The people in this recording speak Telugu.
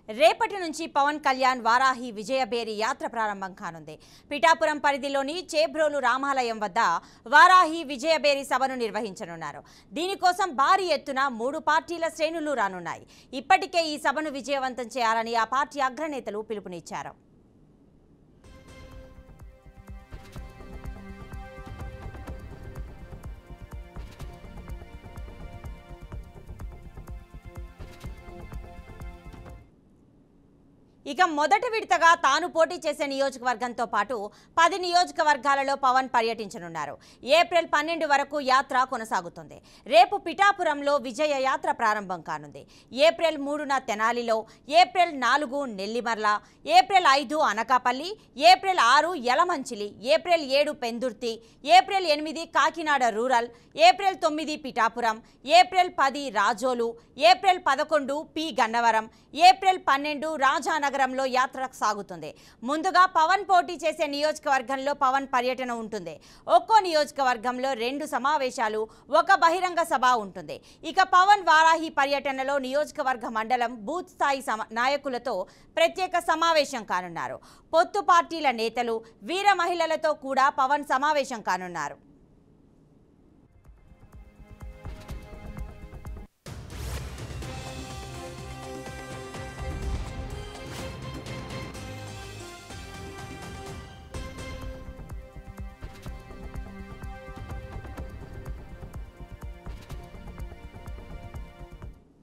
రేపటి నుంచి పవన్ కళ్యాణ్ వారాహి విజయబేరి యాత్ర ప్రారంభం కానుంది. పిఠాపురం పరిధిలోని చేబ్రోలు రామాలయం వద్ద వారాహి విజయబేరి సభను నిర్వహించనున్నారు. దీనికోసం భారీ ఎత్తున 3 పార్టీల శ్రేణులు రానున్నాయి. ఇప్పటికే ఈ సభను విజయవంతం చేయాలని ఆ పార్టీ అగ్రనేతలు పిలుపునిచ్చారు. ఇక మొదటి విడతగా తాను పోటీ చేసే నియోజకవర్గంతో పాటు 10 నియోజకవర్గాలలో పవన్ పర్యటించనున్నారు. ఏప్రిల్ 12 వరకు యాత్ర కొనసాగుతుంది. రేపు పిఠాపురంలో విజయ యాత్ర ప్రారంభం కానుంది. ఏప్రిల్ 3న తెనాలిలో, April 4 Nellimarla, April 5 Anakapalli, April 6 Yelamanchili, April 7 Pendurthi, April 8 Kakinada rural, April 9 Pithapuram, April 10 Razole, April 11 P Gannavaram, April 12 రాజానగరంలో యాత్ర సాగుతుంది. ముందుగా పవన్ పోటీ చేసే నియోజకవర్గంలో పవన్ పర్యటన ఉంటుంది. ఒక్కో నియోజకవర్గంలో 2 సమావేశాలు, 1 బహిరంగ సభ ఉంటుంది. ఇక పవన్ వారాహి పర్యటనలో నియోజకవర్గ మండలం బూత్ స్థాయి నాయకులతో ప్రత్యేక సమావేశం కానున్నారు. పొత్తు పార్టీల నేతలు, వీర మహిళలతో కూడా పవన్ సమావేశం కానున్నారు.